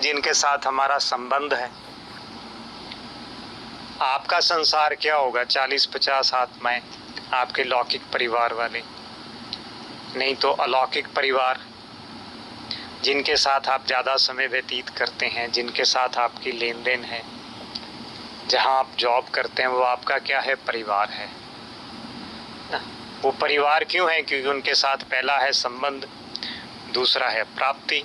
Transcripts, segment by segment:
जिनके साथ हमारा संबंध है। आपका संसार क्या होगा 40-50 आत्माएं, आपके लौकिक परिवार वाले, नहीं तो अलौकिक परिवार जिनके साथ आप ज़्यादा समय व्यतीत करते हैं, जिनके साथ आपकी लेन देन है, जहां आप जॉब करते हैं, वो आपका क्या है? परिवार है ना। वो परिवार क्यों है? क्योंकि उनके साथ पहला है संबंध, दूसरा है प्राप्ति।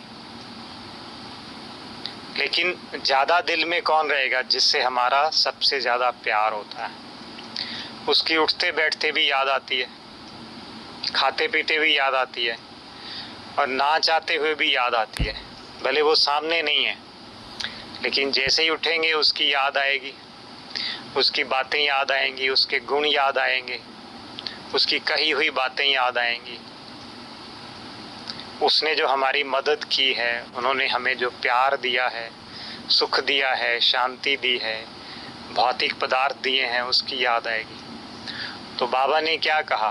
लेकिन ज़्यादा दिल में कौन रहेगा? जिससे हमारा सबसे ज़्यादा प्यार होता है। उसकी उठते बैठते भी याद आती है, खाते पीते भी याद आती है, और ना चाहते हुए भी याद आती है। भले वो सामने नहीं है, लेकिन जैसे ही उठेंगे उसकी याद आएगी, उसकी बातें याद आएंगी, उसके गुण याद आएंगे, उसकी कही हुई बातें याद आएंगी। उसने जो हमारी मदद की है, उन्होंने हमें जो प्यार दिया है, सुख दिया है, शांति दी है, भौतिक पदार्थ दिए हैं, उसकी याद आएगी। तो बाबा ने क्या कहा?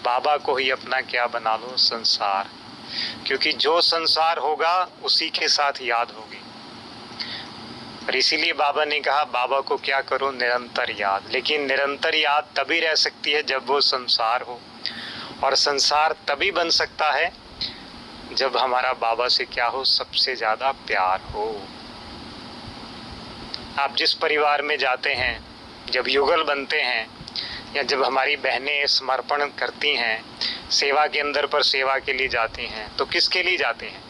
बाबा को ही अपना क्या बना लो? संसार। क्योंकि जो संसार होगा उसी के साथ याद होगी। और इसीलिए बाबा ने कहा बाबा को क्या करो? निरंतर याद। लेकिन निरंतर याद तभी रह सकती है जब वो संसार हो, और संसार तभी बन सकता है जब हमारा बाबा से क्या हो? सबसे ज़्यादा प्यार हो। आप जिस परिवार में जाते हैं, जब युगल बनते हैं, या जब हमारी बहनें समर्पण करती हैं, सेवा के अंदर पर सेवा के लिए जाती हैं, तो किसके लिए जाते हैं?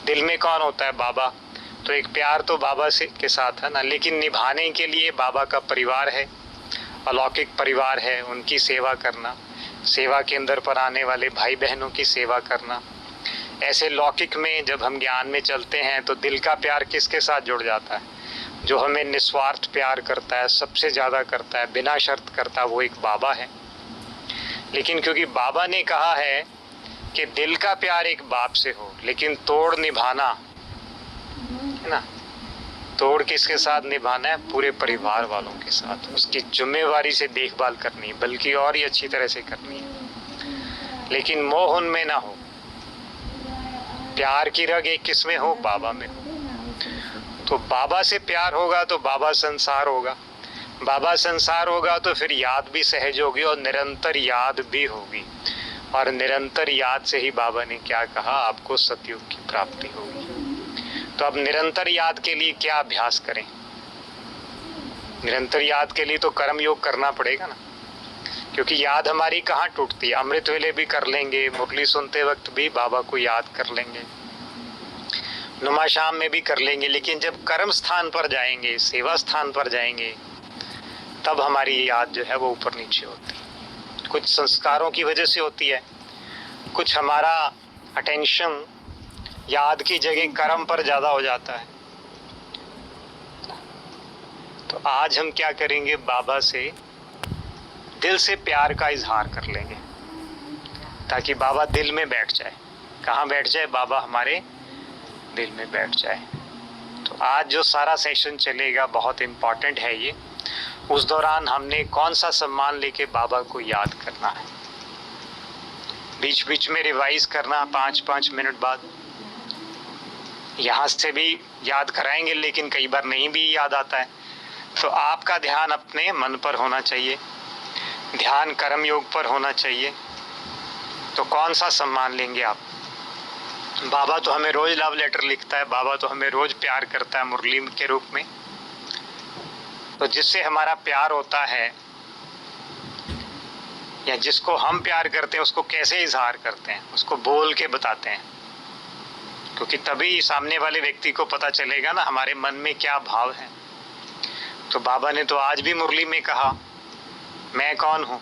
दिल में कौन होता है? बाबा। तो एक प्यार तो बाबा से के साथ है ना, लेकिन निभाने के लिए बाबा का परिवार है, अलौकिक परिवार है, उनकी सेवा करना, सेवा के अंदर पर आने वाले भाई बहनों की सेवा करना। ऐसे लौकिक में जब हम ज्ञान में चलते हैं तो दिल का प्यार किसके साथ जुड़ जाता है? जो हमें निस्वार्थ प्यार करता है, सबसे ज़्यादा करता है, बिना शर्त करता है, वो एक बाबा है। लेकिन क्योंकि बाबा ने कहा है कि दिल का प्यार एक बाप से हो, लेकिन तोड़ निभाना है ना, तोड़ किसके साथ निभाना है? पूरे परिवार वालों के साथ। उसकी जिम्मेवारी से देखभाल करनी है, बल्कि और ही अच्छी तरह से करनी है। लेकिन मोह उनमें ना हो, प्यार की रग एक किस में हो? बाबा में हो। तो बाबा से प्यार होगा तो बाबा संसार होगा, बाबा संसार होगा तो फिर याद भी सहज होगी, और निरंतर याद भी होगी। और निरंतर याद से ही बाबा ने क्या कहा? आपको सतयुग की प्राप्ति होगी। तो अब निरंतर याद के लिए क्या अभ्यास करें? निरंतर याद के लिए तो कर्म योग करना पड़ेगा ना, क्योंकि याद हमारी कहाँ टूटती है? अमृत वेले भी कर लेंगे, मुरली सुनते वक्त भी बाबा को याद कर लेंगे, नुमा शाम में भी कर लेंगे, लेकिन जब कर्म स्थान पर जाएंगे, सेवा स्थान पर जाएंगे, तब हमारी याद जो है वो ऊपर नीचे होती है। कुछ संस्कारों की वजह से होती है, कुछ हमारा अटेंशन याद की जगह कर्म पर ज़्यादा हो जाता है। तो आज हम क्या करेंगे? बाबा से दिल से प्यार का इजहार कर लेंगे, ताकि बाबा दिल में बैठ जाए। कहाँ बैठ जाए? बाबा हमारे दिल में बैठ जाए। तो आज जो सारा सेशन चलेगा बहुत इम्पॉर्टेंट है ये। उस दौरान हमने कौन सा सम्मान लेके बाबा को याद करना है, बीच बीच में रिवाइज करना 5-5 मिनट बाद। यहाँ से भी याद कराएंगे, लेकिन कई बार नहीं भी याद आता है। तो आपका ध्यान अपने मन पर होना चाहिए, ध्यान कर्म योग पर होना चाहिए। तो कौन सा सम्मान लेंगे आप? बाबा तो हमें रोज लव लेटर लिखता है, बाबा तो हमें रोज प्यार करता है मुरली के रूप में। तो जिससे हमारा प्यार होता है, या जिसको हम प्यार करते हैं, उसको कैसे इजहार करते हैं? उसको बोल के बताते हैं, क्योंकि तभी सामने वाले व्यक्ति को पता चलेगा ना हमारे मन में क्या भाव है। तो बाबा ने तो आज भी मुरली में कहा, मैं कौन हूँ?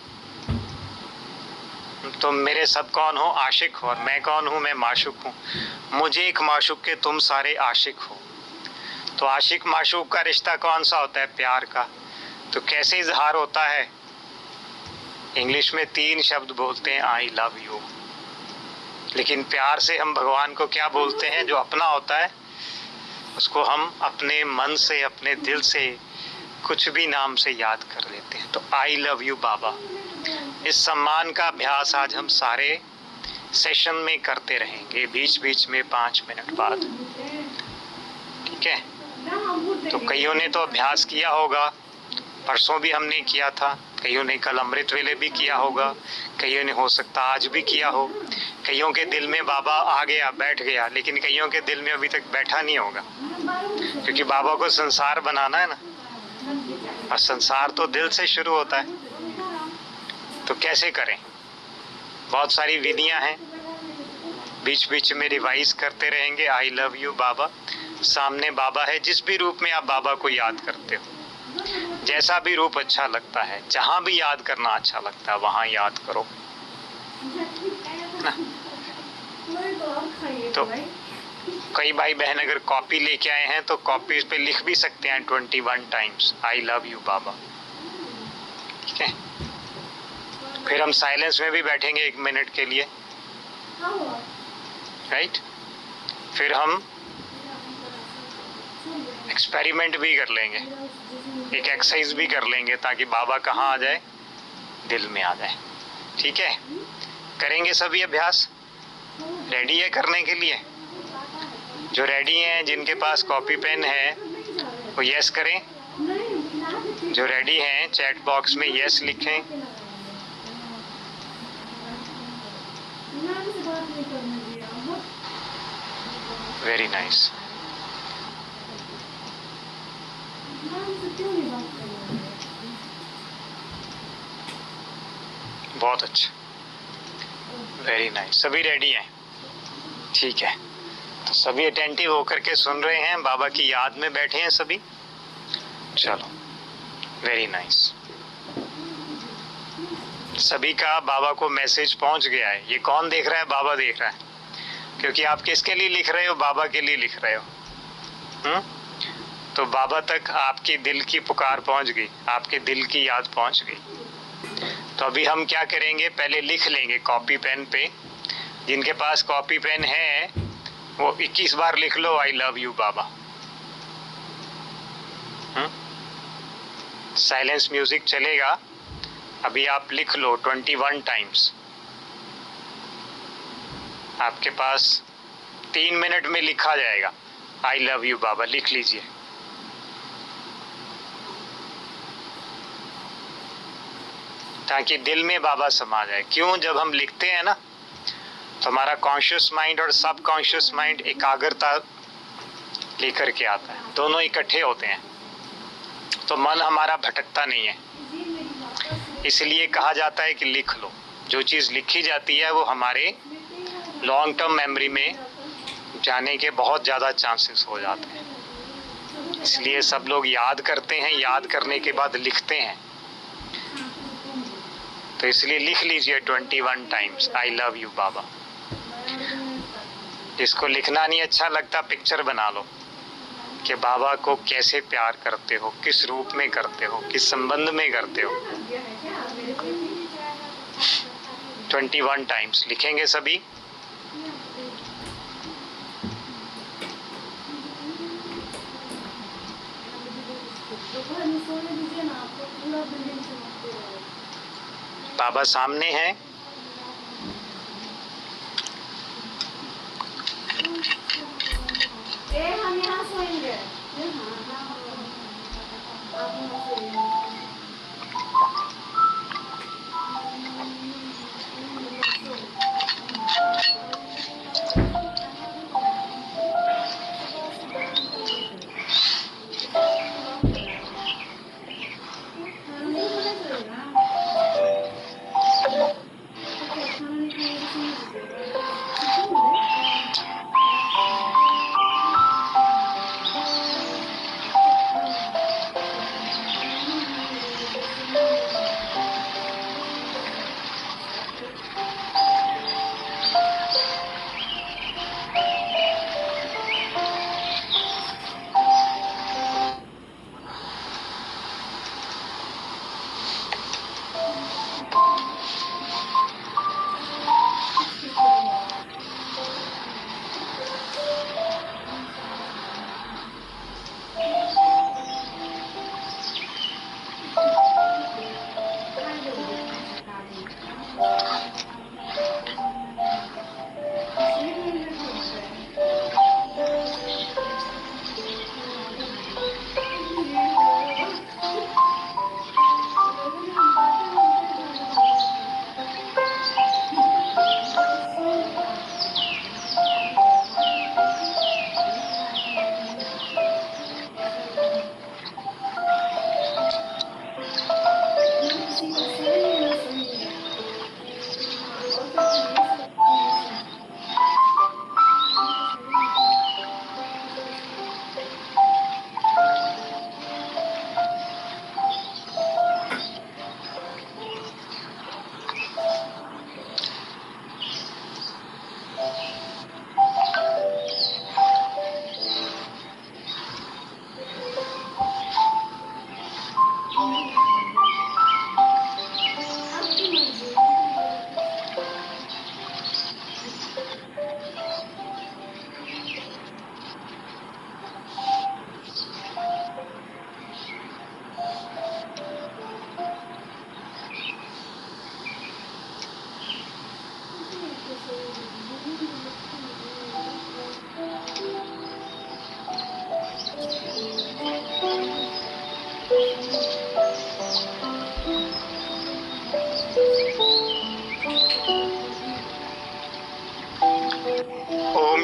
तुम मेरे सब कौन हो? आशिक हो। और मैं कौन हूँ? मैं माशूक हूँ। मुझे एक माशूक के तुम सारे आशिक हो। तो आशिक माशूक का रिश्ता कौन सा होता है? प्यार का। तो कैसे इजहार होता है? इंग्लिश में 3 शब्द बोलते हैं, आई लव यू। लेकिन प्यार से हम भगवान को क्या बोलते हैं? जो अपना होता है उसको हम अपने मन से, अपने दिल से, कुछ भी नाम से याद कर लेते हैं। तो आई लव यू बाबा। इस सम्मान का अभ्यास आज हम सारे सेशन में करते रहेंगे, बीच बीच में 5 मिनट बाद। ठीक ठीक है। तो कईयों ने तो अभ्यास किया होगा, परसों भी हमने किया था, कईयों ने कल अमृत वेले भी किया होगा, कईयों ने हो सकता आज भी किया हो। कईयों के दिल में बाबा आ गया, बैठ गया, लेकिन कईयों के दिल में अभी तक बैठा नहीं होगा, क्योंकि बाबा को संसार बनाना है ना, और संसार तो दिल से शुरू होता है। तो कैसे करें? बहुत सारी विधियां हैं, बीच बीच में रिवाइज करते रहेंगे। आई लव यू बाबा, सामने बाबा है, जिस भी रूप में आप बाबा को याद करते हो, जैसा भी रूप अच्छा लगता है, जहां भी याद करना अच्छा लगता है वहां याद करो ना। तो कई भाई बहन अगर कॉपी लेके आए हैं तो कॉपी पे लिख भी सकते हैं 21 टाइम्स आई लव यू बाबा, ठीक है। फिर हम साइलेंस में भी बैठेंगे 1 मिनट के लिए, राइट। फिर हम एक्सपेरिमेंट भी कर लेंगे, एक एक्सरसाइज भी कर लेंगे, ताकि बाबा कहाँ आ जाए, दिल में आ जाए, ठीक है। करेंगे सभी अभ्यास। रेडी है करने के लिए? जो रेडी हैं, जिनके पास कॉपी पेन है वो यस करें, जो रेडी हैं चैट बॉक्स में यस लिखें। वेरी नाइस, बहुत अच्छा, वेरी नाइस। सभी रेडी हैं, ठीक है। तो सभी अटेंटिव होकर के सुन रहे हैं, बाबा की याद में बैठे हैं सभी। चलो, वेरी नाइस। सभी का बाबा को मैसेज पहुंच गया है। ये कौन देख रहा है? बाबा देख रहा है, क्योंकि आप किसके लिए लिख रहे हो? बाबा के लिए लिख रहे हो। तो बाबा तक आपकी दिल की पुकार पहुंच गई, आपके दिल की याद पहुंच गई। तो अभी हम क्या करेंगे, पहले लिख लेंगे कॉपी पेन पे। जिनके पास कॉपी पेन है वो 21 बार लिख लो आई लव यू बाबा। साइलेंस म्यूजिक चलेगा, अभी आप लिख लो 21 टाइम्स। आपके पास 3 मिनट में लिखा जाएगा आई लव यू बाबा, लिख लीजिए। ताकि दिल में बाबा समा जाए। क्यों? जब हम लिखते हैं ना तो हमारा कॉन्शियस माइंड और सब कॉन्शियस माइंड एकाग्रता लेकर के आता है, दोनों इकट्ठे होते हैं, तो मन हमारा भटकता नहीं है। इसलिए कहा जाता है कि लिख लो। जो चीज़ लिखी जाती है वो हमारे लॉन्ग टर्म मेमोरी में जाने के बहुत ज़्यादा चांसेस हो जाते हैं। इसलिए सब लोग याद करते हैं, याद करने के बाद लिखते हैं। तो इसलिए लिख लीजिए 21 टाइम्स आई लव यू बाबा। जिसको लिखना नहीं अच्छा लगता, पिक्चर बना लो कि बाबा को कैसे प्यार करते हो, किस रूप में करते हो, किस संबंध में करते हो। 21 टाइम्स लिखेंगे सभी। बाबा सामने हैं, हम यहाँ सोएंगे।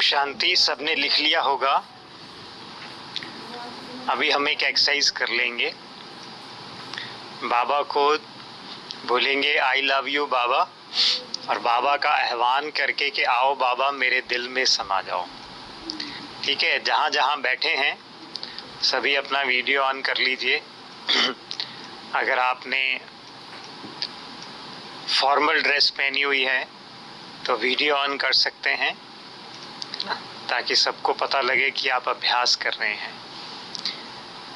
शांति सबने लिख लिया होगा। अभी हम एक एक्सरसाइज कर लेंगे। बाबा को बोलेंगे आई लव यू बाबा, और बाबा का आह्वान करके कि आओ बाबा मेरे दिल में समा जाओ। ठीक है, जहाँ जहाँ बैठे हैं सभी अपना वीडियो ऑन कर लीजिए। अगर आपने फॉर्मल ड्रेस पहनी हुई है तो वीडियो ऑन कर सकते हैं, ताकि सबको पता लगे कि आप अभ्यास कर रहे हैं।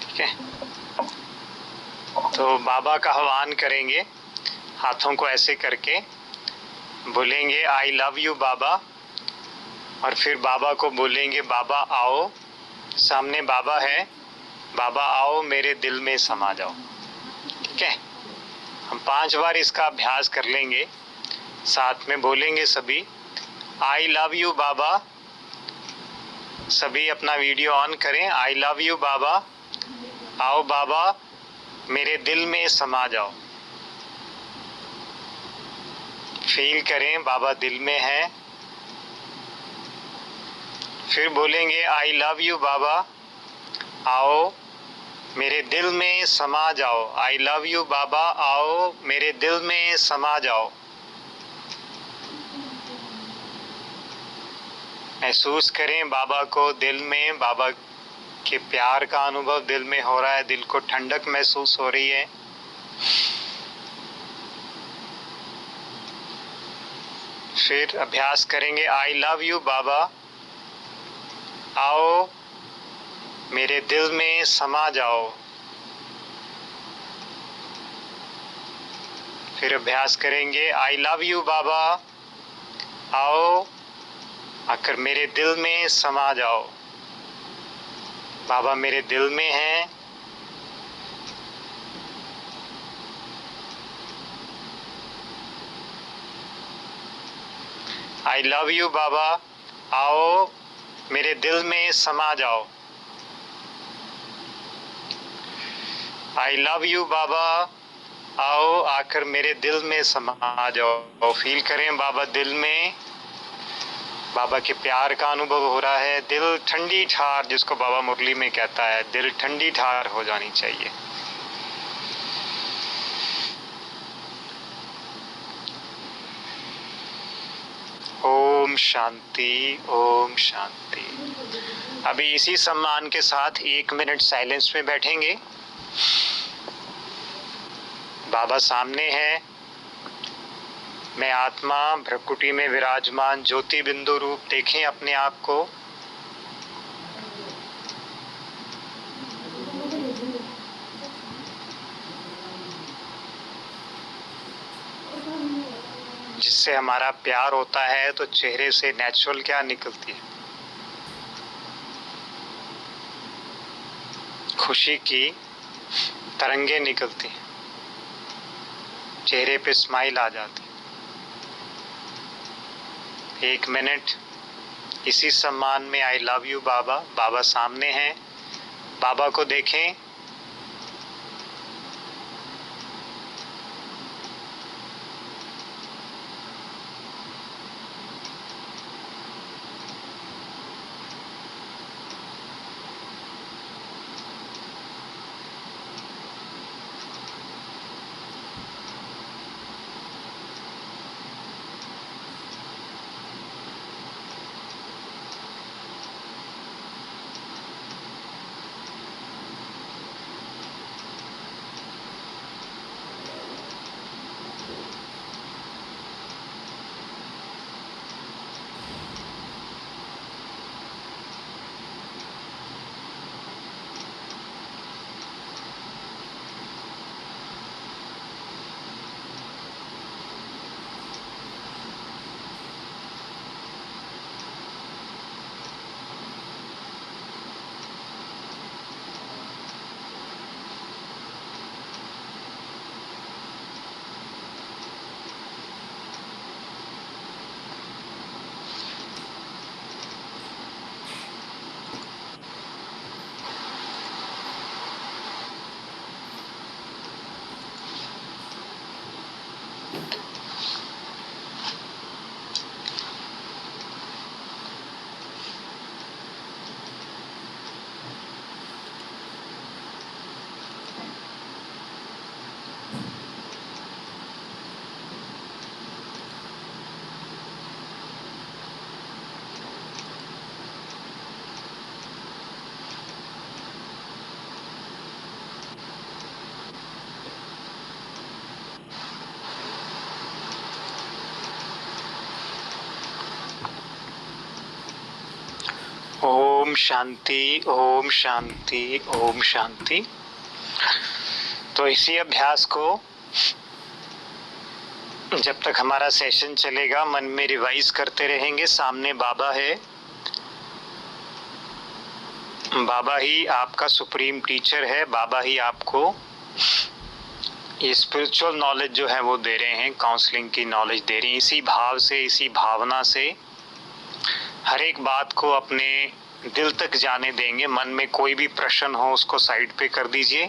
ठीक है, तो बाबा का आह्वान करेंगे, हाथों को ऐसे करके बोलेंगे आई लव यू बाबा, और फिर बाबा को बोलेंगे बाबा आओ, सामने बाबा है, बाबा आओ मेरे दिल में समा जाओ। ठीक है, हम 5 बार इसका अभ्यास कर लेंगे, साथ में बोलेंगे सभी आई लव यू बाबा। सभी अपना वीडियो ऑन करें। आई लव यू बाबा, आओ बाबा मेरे दिल में समा जाओ। फील करें बाबा दिल में है। फिर बोलेंगे आई लव यू बाबा, आओ मेरे दिल में समा जाओ। आई लव यू बाबा, आओ मेरे दिल में समा जाओ। महसूस करें बाबा को दिल में, बाबा के प्यार का अनुभव दिल में हो रहा है, दिल को ठंडक महसूस हो रही है। फिर अभ्यास करेंगे आई लव यू बाबा, आओ मेरे दिल में समा जाओ। फिर अभ्यास करेंगे आई लव यू बाबा, आओ आकर मेरे दिल में समा जाओ। बाबा मेरे दिल में हैं। आई लव यू बाबा, आओ मेरे दिल में समा जाओ। आई लव यू बाबा, आओ आकर मेरे दिल में समा जाओ। फील करें बाबा दिल में, बाबा के प्यार का अनुभव हो रहा है। दिल ठंडी ठार, जिसको बाबा मुरली में कहता है, दिल ठंडी ठार हो जानी चाहिए। ओम शांति, ओम शांति। अभी इसी सम्मान के साथ 1 मिनट साइलेंस में बैठेंगे। बाबा सामने है, मैं आत्मा भ्रकुटी में विराजमान ज्योति बिंदु रूप देखें अपने आप को। जिससे हमारा प्यार होता है तो चेहरे से नेचुरल क्या निकलती है? खुशी की तरंगे निकलती हैं, चेहरे पे स्माइल आ जाती है। 1 मिनट इसी सम्मान में आई लव यू बाबा। बाबा सामने हैं, बाबा को देखें। ओम शांति, ओम शांति, ओम शांति। तो इसी अभ्यास को जब तक हमारा सेशन चलेगा मन में रिवाइज करते रहेंगे। सामने बाबा है, बाबा ही आपका सुप्रीम टीचर है, बाबा ही आपको ये स्पिरिचुअल नॉलेज जो है वो दे रहे हैं, काउंसलिंग की नॉलेज दे रहे हैं। इसी भाव से, इसी भावना से हर एक बात को अपने दिल तक जाने देंगे। मन में कोई भी प्रश्न हो उसको साइड पे कर दीजिए।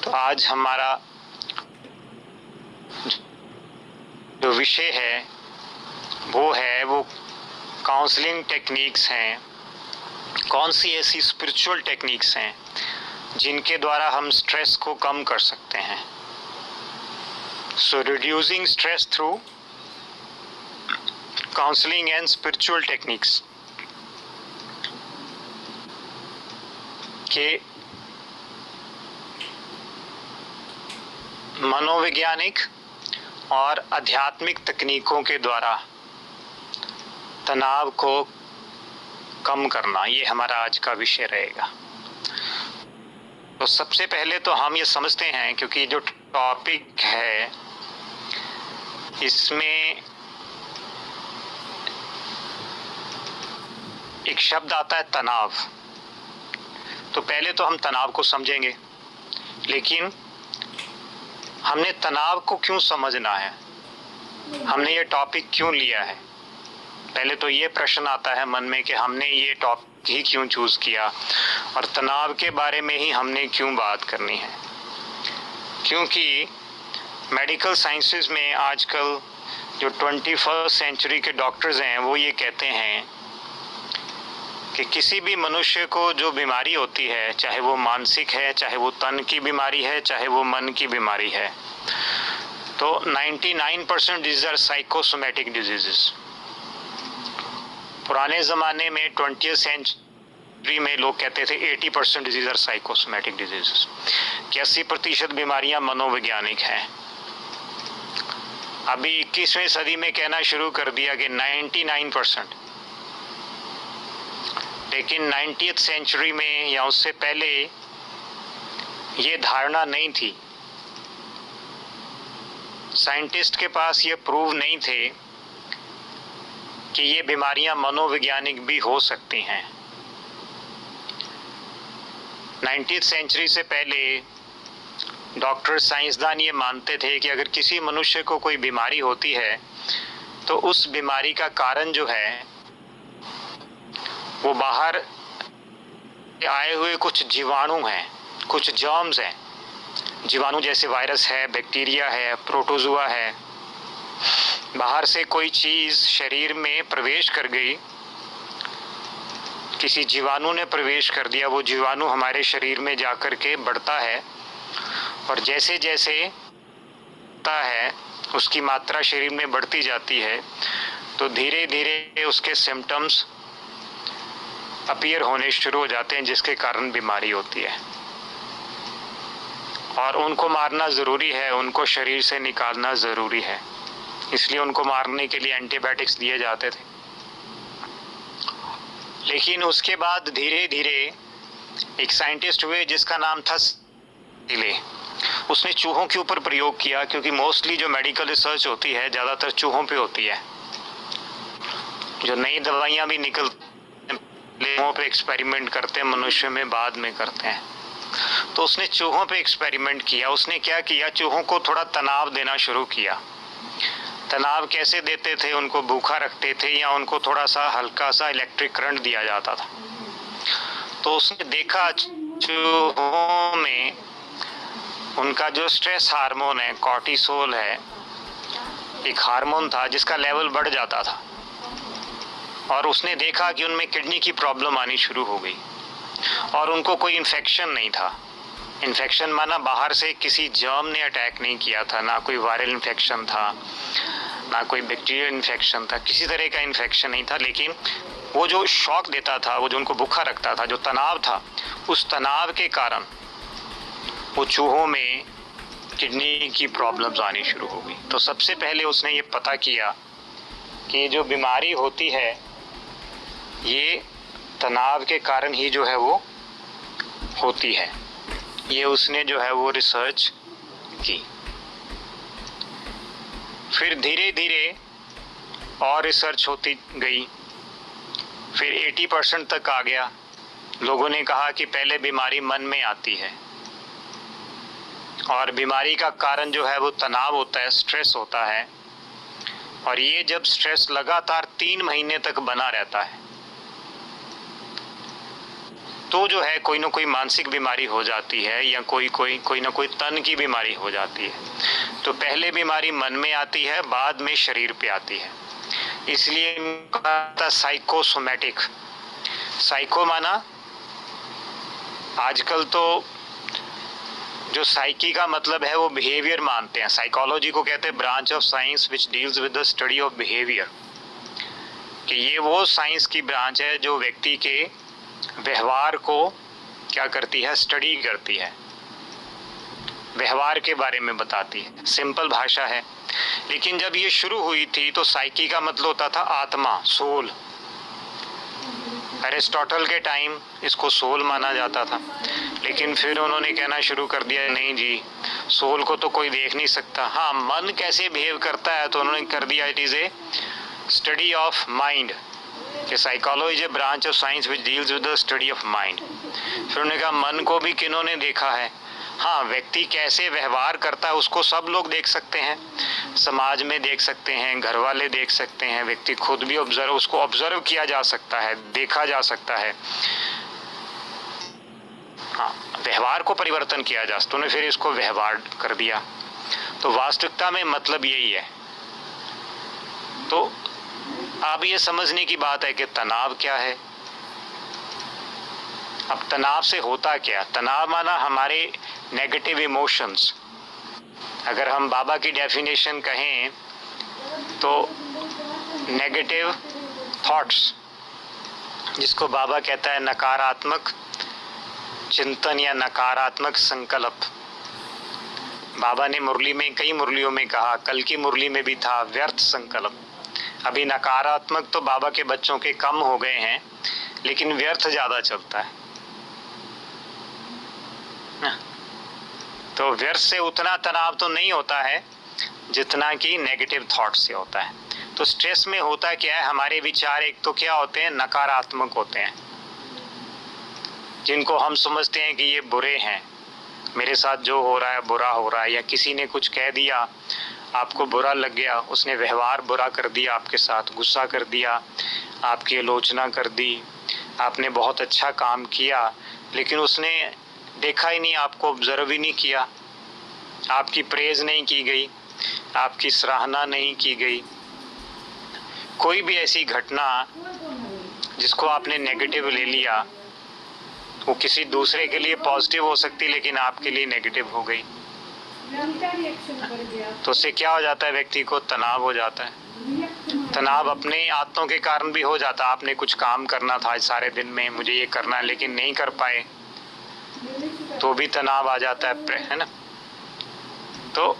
तो आज हमारा जो विषय है वो काउंसलिंग टेक्निक्स हैं। कौन सी ऐसी स्पिरिचुअल टेक्निक्स हैं जिनके द्वारा हम स्ट्रेस को कम कर सकते हैं। So reducing stress through counselling and spiritual techniques के मनोवैज्ञानिक और आध्यात्मिक तकनीकों के द्वारा तनाव को कम करना, ये हमारा आज का विषय रहेगा। तो सबसे पहले तो हम ये समझते हैं, क्योंकि जो टॉपिक है इसमें एक शब्द आता है तनाव। तो पहले तो हम तनाव को समझेंगे, लेकिन हमने तनाव को क्यों समझना है, हमने ये टॉपिक क्यों लिया है। पहले तो ये प्रश्न आता है मन में कि हमने ये टॉपिक ही क्यों चूज किया और तनाव के बारे में ही हमने क्यों बात करनी है। क्योंकि मेडिकल साइंसेस में आजकल जो 21st सेंचुरी के डॉक्टर्स हैं वो ये कहते हैं कि किसी भी मनुष्य को जो बीमारी होती है, चाहे वो मानसिक है, चाहे वो तन की बीमारी है, चाहे वो मन की बीमारी है, तो 99% डिजीज आर साइकोसोमैटिक डिजीजेस। पुराने ज़माने में 20th सेंचुरी में लोग कहते थे 80% डिजीज आर साइकोसोमैटिक डिजीजेस, कि 80% बीमारियां मनोवैज्ञानिक हैं। अभी 21वीं सदी में कहना शुरू कर दिया कि 99%, लेकिन 90th सेंचुरी में या उससे पहले ये धारणा नहीं थी। साइंटिस्ट के पास ये प्रूव नहीं थे कि ये बीमारियां मनोवैज्ञानिक भी हो सकती हैं। 19th सेंचुरी से पहले डॉक्टर, साइंसदान ये मानते थे कि अगर किसी मनुष्य को कोई बीमारी होती है तो उस बीमारी का कारण जो है वो बाहर आए हुए कुछ जीवाणु हैं, कुछ जर्म्स हैं। जीवाणु जैसे वायरस है, बैक्टीरिया है, प्रोटोजुआ है। बाहर से कोई चीज़ शरीर में प्रवेश कर गई, किसी जीवाणु ने प्रवेश कर दिया, वो जीवाणु हमारे शरीर में जाकर के बढ़ता है और जैसे जैसे बढ़ता है उसकी मात्रा शरीर में बढ़ती जाती है, तो धीरे धीरे उसके सिम्टम्स अपीयर होने शुरू हो जाते हैं, जिसके कारण बीमारी होती है। और उनको मारना ज़रूरी है, उनको शरीर से निकालना ज़रूरी है, इसलिए उनको मारने के लिए एंटीबायोटिक्स दिए जाते थे। लेकिन उसके बाद धीरे धीरे एक साइंटिस्ट हुए जिसका नाम था सीले। उसने चूहों के ऊपर प्रयोग किया, क्योंकि मोस्टली जो मेडिकल रिसर्च होती है ज़्यादातर चूहों पे होती है। जो नई दवाइयाँ भी चूहों पे एक्सपेरिमेंट करते हैं, मनुष्य में बाद में करते हैं। तो उसने चूहों पे एक्सपेरिमेंट किया। उसने क्या किया, चूहों को थोड़ा तनाव देना शुरू किया। तनाव कैसे देते थे, उनको भूखा रखते थे या उनको थोड़ा सा हल्का सा इलेक्ट्रिक करंट दिया जाता था। तो उसने देखा चूहों में उनका जो स्ट्रेस हार्मोन है, कॉर्टिसोल है, एक हार्मोन था जिसका लेवल बढ़ जाता था। और उसने देखा कि उनमें किडनी की प्रॉब्लम आनी शुरू हो गई और उनको कोई इन्फेक्शन नहीं था। इन्फेक्शन माना बाहर से किसी जर्म ने अटैक नहीं किया था, ना कोई वायरल इन्फेक्शन था, ना कोई बैक्टीरियल इन्फेक्शन था, किसी तरह का इन्फेक्शन नहीं था। लेकिन वो जो शॉक देता था, वो जो उनको भूखा रखता था, जो तनाव था, उस तनाव के कारण वो चूहों में किडनी की प्रॉब्लम्स आनी शुरू हो गई। तो सबसे पहले उसने ये पता किया कि जो बीमारी होती है ये तनाव के कारण ही जो है वो होती है। ये उसने जो है वो रिसर्च की। फिर धीरे धीरे और रिसर्च होती गई, फिर 80% तक आ गया। लोगों ने कहा कि पहले बीमारी मन में आती है और बीमारी का कारण जो है वो तनाव होता है, स्ट्रेस होता है, और ये जब स्ट्रेस लगातार 3 महीने तक बना रहता है तो जो है कोई ना कोई मानसिक बीमारी हो जाती है या कोई ना कोई तन की बीमारी हो जाती है। तो पहले बीमारी मन में आती है, बाद में शरीर पे आती है। इसलिए कहा था साइकोसोमैटिक। साइको माना, आजकल तो जो साइकी का मतलब है वो बिहेवियर मानते हैं। साइकोलॉजी को कहते हैं branch of science which deals with the study of behaviour, कि ये वो साइंस की ब्रांच है जो व्यक्ति के व्यवहार को क्या करती है, स्टडी करती है, व्यवहार के बारे में बताती है। सिंपल भाषा है। लेकिन जब ये शुरू हुई थी तो साइकी का मतलब होता था आत्मा, सोल। अरिस्टोटल के टाइम इसको सोल माना जाता था, लेकिन फिर उन्होंने कहना शुरू कर दिया नहीं जी, सोल को तो कोई देख नहीं सकता। हाँ, मन कैसे बिहेव करता है तो उन्होंने कर दिया it is a study of mind, कि psychology a branch of science which deals with the study of mind. फिर उन्होंने कहा मन को भी किन्होंने देखा है? हाँ, व्यक्ति कैसे व्यवहार करता है उसको सब लोग देख सकते हैं, समाज में देख सकते हैं, घर वाले देख सकते हैं, व्यक्ति खुद भी उसको ऑब्जर्व किया जा सकता है, देखा जा सकता है। हाँ, व्यवहार को परिवर्तन किया जा सकता है। फिर इसको व्यवहार कर दिया। तो वास्तविकता में मतलब यही है। तो अब ये समझने की बात है कि तनाव क्या है। अब तनाव से होता क्या? तनाव माना हमारे नेगेटिव इमोशंस। अगर हम बाबा की डेफिनेशन कहें तो नेगेटिव थॉट्स, जिसको बाबा कहता है नकारात्मक चिंतन या नकारात्मक संकल्प। बाबा ने कई मुरलियों में कहा, कल की मुरली में भी था व्यर्थ संकल्प। अभी नकारात्मक तो बाबा के बच्चों के कम हो गए हैं, लेकिन व्यर्थ ज्यादा चलता है। तो व्यर्थ से उतना तनाव तो नहीं होता है जितना कि नेगेटिव थॉट से होता है। तो स्ट्रेस में होता क्या है, हमारे विचार एक तो क्या होते हैं, नकारात्मक होते हैं, जिनको हम समझते हैं कि ये बुरे हैं, मेरे साथ जो हो रहा है बुरा हो रहा है, या किसी ने कुछ कह दिया आपको बुरा लग गया, उसने व्यवहार बुरा कर दिया आपके साथ, गुस्सा कर दिया, आपकी आलोचना कर दी, आपने बहुत अच्छा काम किया लेकिन उसने देखा ही नहीं, आपको ऑब्जर्व ही नहीं किया, आपकी प्रेज नहीं की गई, आपकी सराहना नहीं की गई। कोई भी ऐसी घटना जिसको आपने नेगेटिव ले लिया, वो किसी दूसरे के लिए पॉजिटिव हो सकती लेकिन आपके लिए नेगेटिव हो गई, तो उससे क्या हो जाता है, व्यक्ति को तनाव हो जाता है। तनाव अपने आदतों के कारण भी हो जाता है। आपने कुछ काम करना था सारे दिन में, मुझे ये करना है, लेकिन नहीं कर पाए तो भी तनाव आ जाता है ना। तो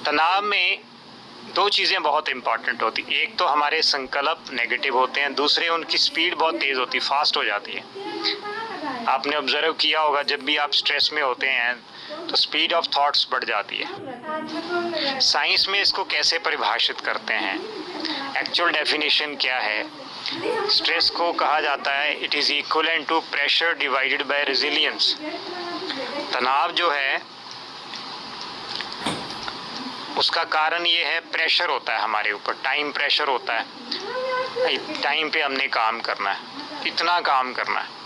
तनाव में दो चीज़ें बहुत इंपॉर्टेंट होती, एक तो हमारे संकल्प नेगेटिव होते हैं, दूसरे उनकी स्पीड बहुत तेज़ होती, फास्ट हो जाती है। आपने ऑब्जर्व किया होगा जब भी आप स्ट्रेस में होते हैं तो स्पीड ऑफ थॉट्स बढ़ जाती है। साइंस में इसको कैसे परिभाषित करते हैं, एक्चुअल डेफिनेशन क्या है? स्ट्रेस को कहा जाता है it is equivalent to pressure divided by resilience. तनाव जो है उसका कारण ये है, प्रेशर होता है हमारे ऊपर, टाइम प्रेशर होता है, टाइम पे हमने काम करना है, इतना काम करना है।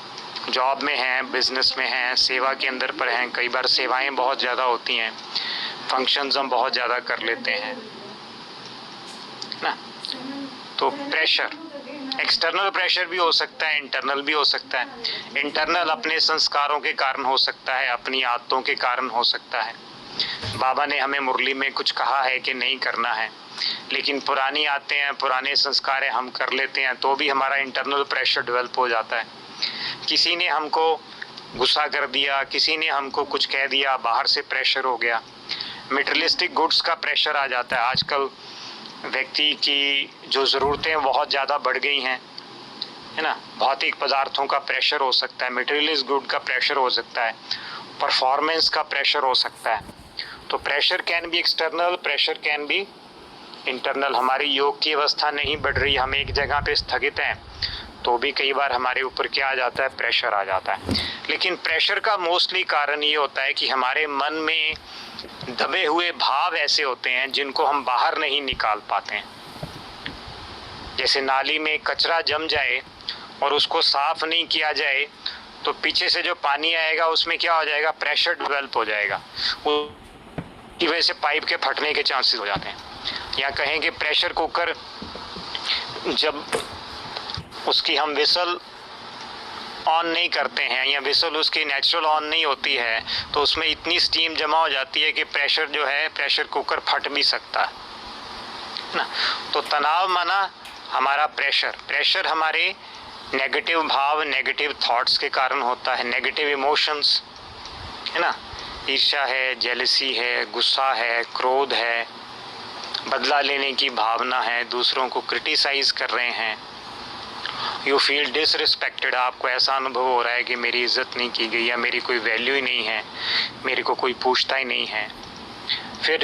जॉब में हैं, बिजनेस में हैं, सेवा के अंदर पर हैं, कई बार सेवाएं बहुत ज़्यादा होती हैं, फंक्शंस हम बहुत ज़्यादा कर लेते हैं ना। तो प्रेशर, एक्सटर्नल प्रेशर भी हो सकता है, इंटरनल भी हो सकता है। इंटरनल अपने संस्कारों के कारण हो सकता है, अपनी आदतों के कारण हो सकता है। बाबा ने हमें मुरली में कुछ कहा है कि नहीं करना है, लेकिन पुरानी आते हैं, पुराने संस्कार है, हम कर लेते हैं, तो भी हमारा इंटरनल प्रेशर डेवलप हो जाता है। किसी ने हमको गुस्सा कर दिया, किसी ने हमको कुछ कह दिया, बाहर से प्रेशर हो गया, मटेरियलिस्टिक गुड्स का प्रेशर आ जाता है। आजकल व्यक्ति की जो ज़रूरतें बहुत ज़्यादा बढ़ गई हैं, है ना, भौतिक पदार्थों का प्रेशर हो सकता है, मटेरियलिस्ट गुड का प्रेशर हो सकता है, परफॉर्मेंस का प्रेशर हो सकता है। तो pressure can be external, pressure can be internal. हमारी योग की अवस्था नहीं बढ़ रही, हम एक जगह पे स्थगित हैं, तो भी कई बार हमारे ऊपर क्या आ जाता है, प्रेशर आ जाता है। लेकिन प्रेशर का मोस्टली कारण ये होता है कि हमारे मन में दबे हुए भाव ऐसे होते हैं जिनको हम बाहर नहीं निकाल पाते हैं। जैसे नाली में कचरा जम जाए और उसको साफ नहीं किया जाए तो पीछे से जो पानी आएगा उसमें क्या हो जाएगा, प्रेशर डेवलप हो जाएगा, उसकी वजह से पाइप के फटने के चांसेस हो जाते हैं। या कहें कि प्रेशर कुकर जब उसकी हम विसल ऑन नहीं करते हैं या विसल उसकी नेचुरल ऑन नहीं होती है तो उसमें इतनी स्टीम जमा हो जाती है कि प्रेशर जो है, प्रेशर कुकर फट भी सकता है ना। तो तनाव माना हमारा प्रेशर हमारे नेगेटिव भाव, नेगेटिव थॉट्स के कारण होता है, नेगेटिव इमोशंस, है ना, ईर्ष्या है, जेलसी है, गुस्सा है, क्रोध है, बदला लेने की भावना है, दूसरों को क्रिटिसाइज कर रहे हैं, यू फील डिसरिस्पेक्टेड, आपको ऐसा अनुभव हो रहा है कि मेरी इज्जत नहीं की गई या मेरी कोई वैल्यू ही नहीं है, मेरे को कोई पूछता ही नहीं है। फिर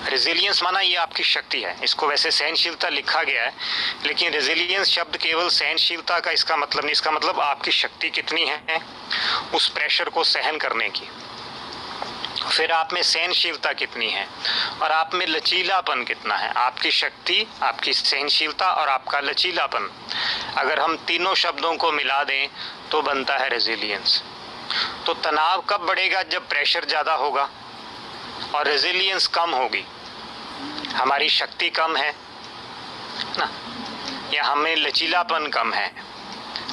रेजिलियंस माना ये आपकी शक्ति है। इसको वैसे सहनशीलता लिखा गया है, लेकिन रेजिलियंस शब्द केवल सहनशीलता का इसका मतलब नहीं, इसका मतलब आपकी शक्ति कितनी है उस प्रेशर को सहन करने की। फिर आप में सहनशीलता कितनी है और आप में लचीलापन कितना है। आपकी शक्ति, आपकी सहनशीलता और आपका लचीलापन, अगर हम तीनों शब्दों को मिला दें तो बनता है रेजिलियंस। तो तनाव कब बढ़ेगा, जब प्रेशर ज़्यादा होगा और रेजिलियंस कम होगी, हमारी शक्ति कम है ना, या हमें लचीलापन कम है,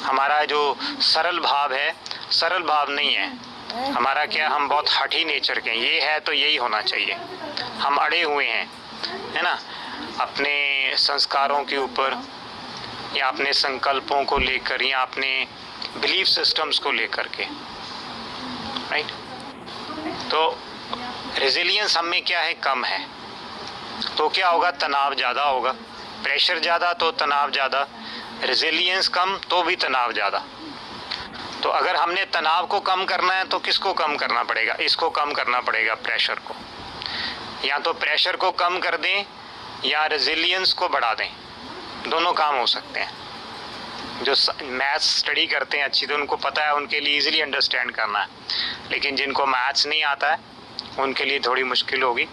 हमारा जो सरल भाव है, सरल भाव नहीं है हमारा, क्या हम बहुत हठी नेचर के हैं, ये है तो यही होना चाहिए, हम अड़े हुए हैं, है ना, अपने संस्कारों के ऊपर या अपने संकल्पों को लेकर या अपने बिलीफ सिस्टम्स को लेकर के, राइट। तो रेजिलियंस हम में क्या है, कम है, तो क्या होगा, तनाव ज़्यादा होगा। प्रेशर ज़्यादा तो तनाव ज़्यादा, रेजिलियंस कम तो भी तनाव ज़्यादा। तो अगर हमने तनाव को कम करना है तो किसको कम करना पड़ेगा, इसको कम करना पड़ेगा, प्रेशर को। या तो प्रेशर को कम कर दें या रेजिलियंस को बढ़ा दें, दोनों काम हो सकते हैं। जो मैथ्स स्टडी करते हैं अच्छी, तो उनको पता है, उनके लिए इजीली अंडरस्टैंड करना है, लेकिन जिनको मैथ्स नहीं आता है उनके लिए थोड़ी मुश्किल होगी।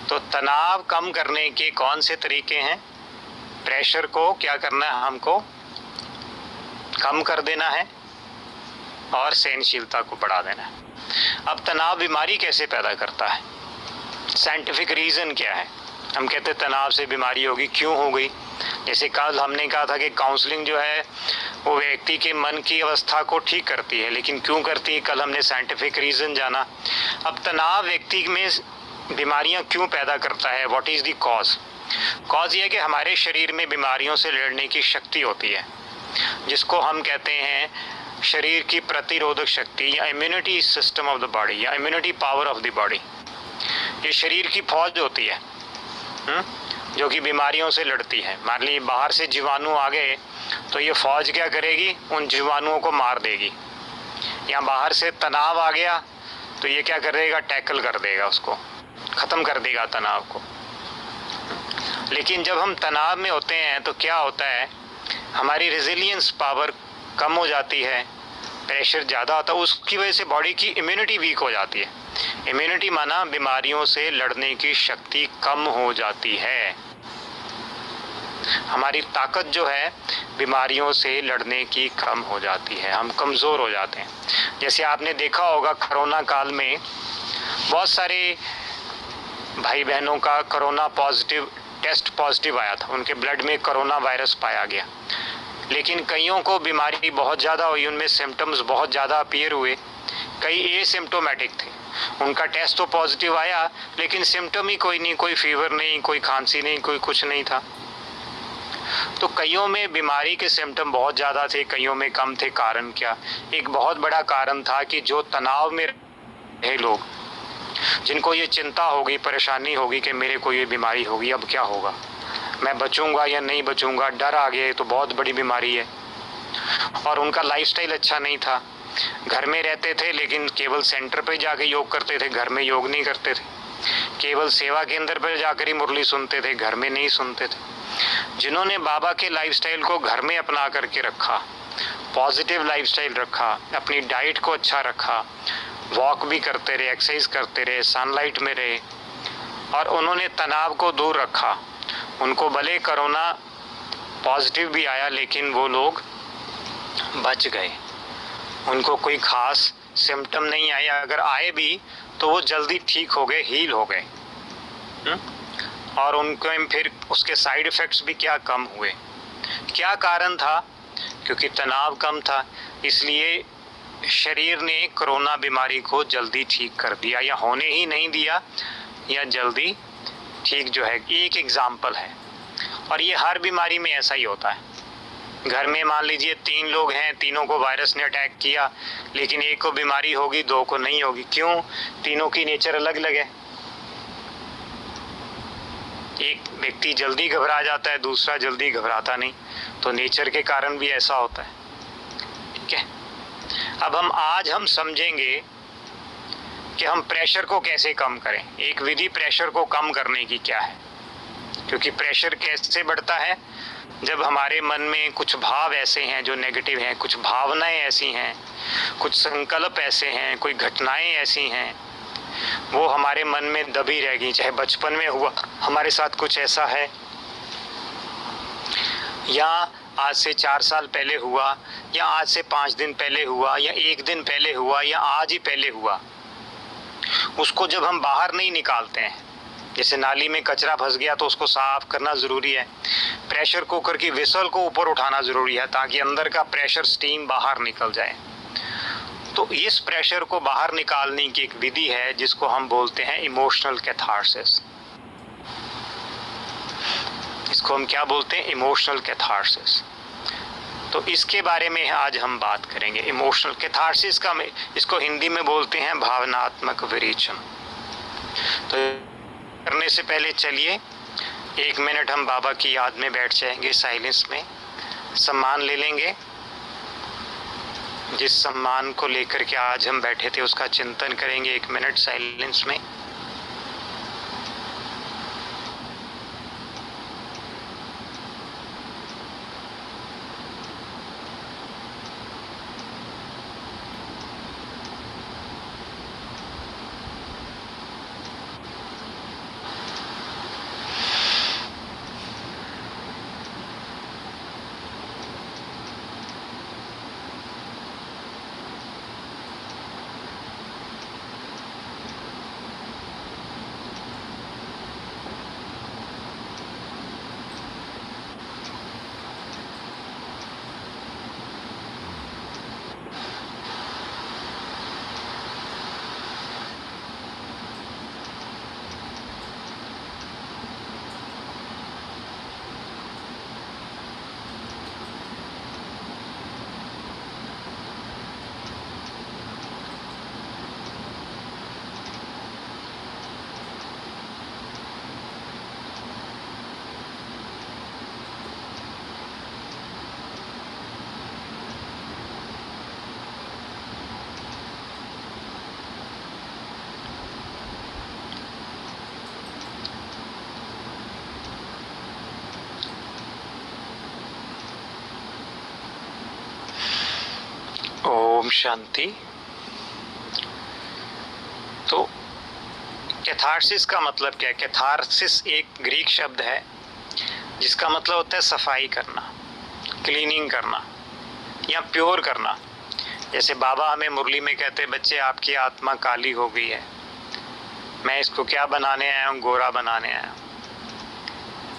तो तनाव कम करने के कौन से तरीके हैं, प्रेशर को क्या करना है, हमको कम कर देना है और सहनशीलता को बढ़ा देना है। अब तनाव बीमारी कैसे पैदा करता है, साइंटिफिक रीज़न क्या है। हम कहते हैं तनाव से बीमारी होगी, क्यों हो गई। जैसे कल हमने कहा था कि काउंसलिंग जो है वो व्यक्ति के मन की अवस्था को ठीक करती है, लेकिन क्यों करती है, कल हमने साइंटिफिक रीज़न जाना। अब तनाव व्यक्ति में बीमारियां क्यों पैदा करता है, what is the cause. Cause ये है कि हमारे शरीर में बीमारियों से लड़ने की शक्ति होती है, जिसको हम कहते हैं शरीर की प्रतिरोधक शक्ति या immunity system of the body या immunity power of the body. ये शरीर की फौज होती है जो कि बीमारियों से लड़ती है। मान ली बाहर से जीवाणु आ गए तो ये फौज क्या करेगी, उन जीवाणुओं को मार देगी। या बाहर से तनाव आ गया तो ये क्या करेगा, टैकल कर देगा, उसको ख़त्म कर देगा तनाव को। लेकिन जब हम तनाव में होते हैं तो क्या होता है, हमारी रेजिलियंस पावर कम हो जाती है, प्रेशर ज़्यादा होता है, उसकी वजह से बॉडी की इम्यूनिटी वीक हो जाती है। इम्यूनिटी माना बीमारियों से लड़ने की शक्ति कम हो जाती है। हमारी ताकत जो है बीमारियों से लड़ने की कम हो जाती है, हम कमज़ोर हो जाते हैं। जैसे आपने देखा होगा कोरोना काल में बहुत सारे भाई बहनों का कोरोना पॉजिटिव टेस्ट पॉजिटिव आया था, उनके ब्लड में कोरोना वायरस पाया गया, लेकिन कईयों को बीमारी बहुत ज़्यादा हुई, उनमें सिम्टम्स बहुत ज़्यादा अपीयर हुए, कई एसिम्प्टोमेटिक थे, उनका टेस्ट तो पॉजिटिव आया लेकिन सिम्टम ही कोई नहीं, कोई फीवर नहीं, कोई खांसी नहीं, कोई कुछ नहीं था। तो कईयों में बीमारी के सिम्टम बहुत ज़्यादा थे, कईयों में कम थे। कारण क्या, एक बहुत बड़ा कारण था कि जो तनाव में रहे लोग जिनको ये चिंता होगी, परेशानी होगी कि मेरे को ये बीमारी होगी, अब क्या होगा, मैं बचूंगा या नहीं बचूंगा, डर आ गया, ये तो बहुत बड़ी बीमारी है। और उनका लाइफस्टाइल अच्छा नहीं था, घर में रहते थे लेकिन केवल सेंटर पे जाके योग करते थे, घर में योग नहीं करते थे, केवल सेवा केंद्र पर जाकर ही मुरली सुनते थे, घर में नहीं सुनते थे। जिन्होंने बाबा के लाइफस्टाइल को घर में अपना करके रखा, पॉजिटिव लाइफस्टाइल रखा, अपनी डाइट को अच्छा रखा, वॉक भी करते रहे, एक्सरसाइज करते रहे, सनलाइट में रहे, और उन्होंने तनाव को दूर रखा, उनको भले कोरोना पॉजिटिव भी आया लेकिन वो लोग बच गए, उनको कोई खास सिम्टम नहीं आए, अगर आए भी तो वो जल्दी ठीक हो गए, हील हो गए। और उनको फिर उसके साइड इफ़ेक्ट्स भी क्या कम हुए। क्या कारण था? क्योंकि तनाव कम था, इसलिए शरीर ने कोरोना बीमारी को जल्दी ठीक कर दिया, या होने ही नहीं दिया, या जल्दी ठीक जो है। एक एग्जाम्पल है, और ये हर बीमारी में ऐसा ही होता है। घर में मान लीजिए 3 लोग हैं, तीनों को वायरस ने अटैक किया, लेकिन एक को बीमारी होगी, 2 को नहीं होगी। क्यों? तीनों की नेचर अलग अलग है। एक व्यक्ति जल्दी घबरा जाता है, दूसरा जल्दी घबराता नहीं, तो नेचर के कारण भी ऐसा होता है। ठीक है, अब आज हम समझेंगे कि हम प्रेशर को कैसे कम करें। एक विधि प्रेशर को कम करने की क्या है, क्योंकि प्रेशर कैसे बढ़ता है? जब हमारे मन में कुछ भाव ऐसे हैं जो नेगेटिव हैं, कुछ भावनाएं ऐसी हैं, कुछ संकल्प ऐसे हैं, कोई घटनाएं ऐसी हैं, वो हमारे मन में दबी रह गई। चाहे बचपन में हुआ हमारे साथ कुछ ऐसा है, या आज से 4 साल पहले हुआ, या आज से 5 दिन पहले हुआ, या 1 दिन पहले हुआ, या आज ही पहले हुआ, उसको जब हम बाहर नहीं निकालते हैं, जैसे नाली में कचरा फंस गया तो उसको साफ करना ज़रूरी है, प्रेशर कुकर की विसल को ऊपर उठाना ज़रूरी है ताकि अंदर का प्रेशर, स्टीम बाहर निकल जाए। तो इस प्रेशर को बाहर निकालने की एक विधि है जिसको हम बोलते हैं इमोशनल कैथारसिस। इसको हम क्या बोलते हैं? Emotional catharsis. तो इसके बारे में आज हम बात करेंगे। इमोशनल कैथारसिस का इसको हिंदी में बोलते हैं भावनात्मक विरेचन। तो करने से पहले चलिए 1 मिनट हम बाबा की याद में बैठ जाएंगे, साइलेंस में सम्मान ले लेंगे। जिस सम्मान को लेकर के आज हम बैठे थे उसका चिंतन करेंगे 1 मिनट साइलेंस में। ओम शांति। तो कैथारसिस का मतलब क्या है? कैथारसिस एक ग्रीक शब्द है जिसका मतलब होता है सफाई करना, क्लीनिंग करना या प्योर करना। जैसे बाबा हमें मुरली में कहते हैं, बच्चे आपकी आत्मा काली हो गई है, मैं इसको क्या बनाने आया हूँ? गोरा बनाने आया हूँ,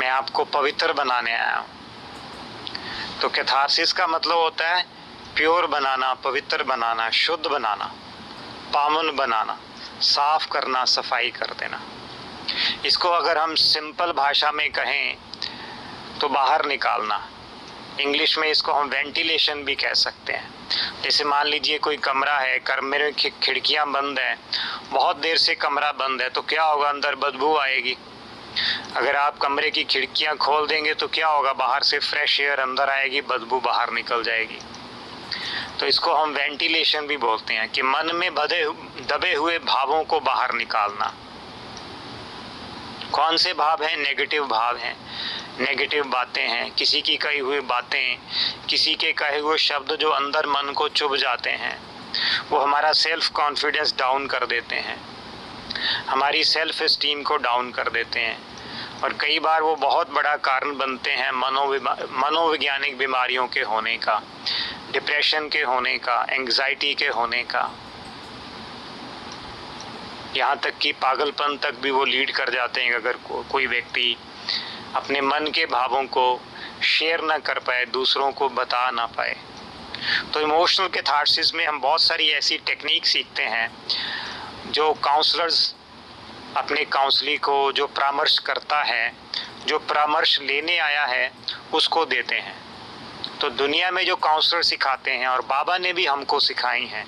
मैं आपको पवित्र बनाने आया हूँ। तो कैथारसिस का मतलब होता है प्योर बनाना, पवित्र बनाना, शुद्ध बनाना, पावन बनाना, साफ करना, सफाई कर देना। इसको अगर हम सिंपल भाषा में कहें तो बाहर निकालना, इंग्लिश में इसको हम वेंटिलेशन भी कह सकते हैं। जैसे मान लीजिए कोई कमरा है, कमरे में खिड़कियां बंद है, बहुत देर से कमरा बंद है, तो क्या होगा, अंदर बदबू आएगी। अगर आप कमरे की खिड़कियां खोल देंगे तो क्या होगा, बाहर से फ्रेश एयर अंदर आएगी, बदबू बाहर निकल जाएगी। तो इसको हम वेंटिलेशन भी बोलते हैं कि मन में दबे हुए भावों को बाहर निकालना। कौन से भाव हैं? नेगेटिव भाव हैं, नेगेटिव बातें हैं, किसी की कही हुई बातें, किसी के कहे हुए शब्द जो अंदर मन को चुभ जाते हैं, वो हमारा सेल्फ कॉन्फिडेंस डाउन कर देते हैं, हमारी सेल्फ एस्टीम को डाउन कर देते हैं, और कई बार वो बहुत बड़ा कारण बनते हैं मनोवैज्ञानिक बीमारियों के होने का, डिप्रेशन के होने का, एंग्जाइटी के होने का, यहाँ तक कि पागलपन तक भी वो लीड कर जाते हैं अगर कोई व्यक्ति अपने मन के भावों को शेयर ना कर पाए, दूसरों को बता ना पाए। तो इमोशनल कैथार्सिस में हम बहुत सारी ऐसी टेक्निक सीखते हैं जो काउंसलर्स अपने काउंसली को, जो परामर्श करता है, जो परामर्श लेने आया है, उसको देते हैं। तो दुनिया में जो काउंसलर सिखाते हैं, और बाबा ने भी हमको सिखाई हैं,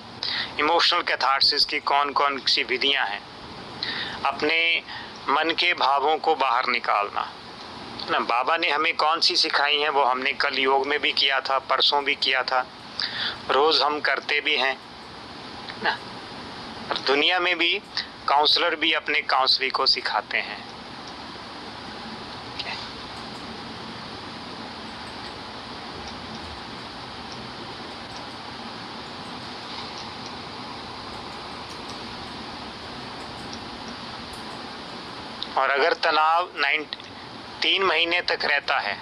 इमोशनल कैथार्सिस की कौन कौन सी विधियां हैं। अपने मन के भावों को बाहर निकालना ना, बाबा ने हमें कौन सी सिखाई हैं वो हमने कल योग में भी किया था, परसों भी किया था, रोज हम करते भी हैं ना। और दुनिया में भी काउंसलर भी अपने काउंसली को सिखाते हैं। और अगर तनाव 3 महीने तक रहता है,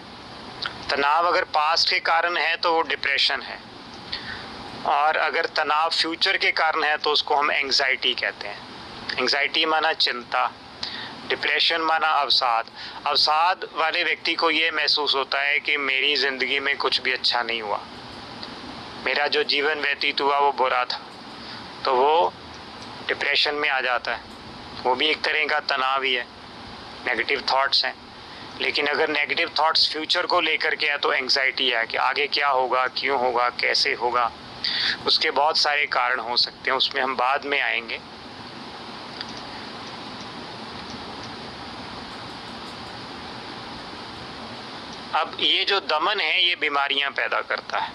तनाव अगर पास्ट के कारण है तो वो डिप्रेशन है, और अगर तनाव फ्यूचर के कारण है तो उसको हम एंग्जाइटी कहते हैं। एंग्जाइटी माना चिंता, डिप्रेशन माना अवसाद। अवसाद वाले व्यक्ति को ये महसूस होता है कि मेरी ज़िंदगी में कुछ भी अच्छा नहीं हुआ, मेरा जो जीवन व्यतीत हुआ वो बुरा था, तो वो डिप्रेशन में आ जाता है। वो भी एक तरह का तनाव ही है, नेगेटिव थॉट्स हैं। लेकिन अगर नेगेटिव थॉट्स फ्यूचर को लेकर के है तो एंग्जाइटी है कि आगे क्या होगा, क्यों होगा, कैसे होगा। उसके बहुत सारे कारण हो सकते हैं, उसमें हम बाद में आएंगे। अब ये जो दमन है ये बीमारियां पैदा करता है।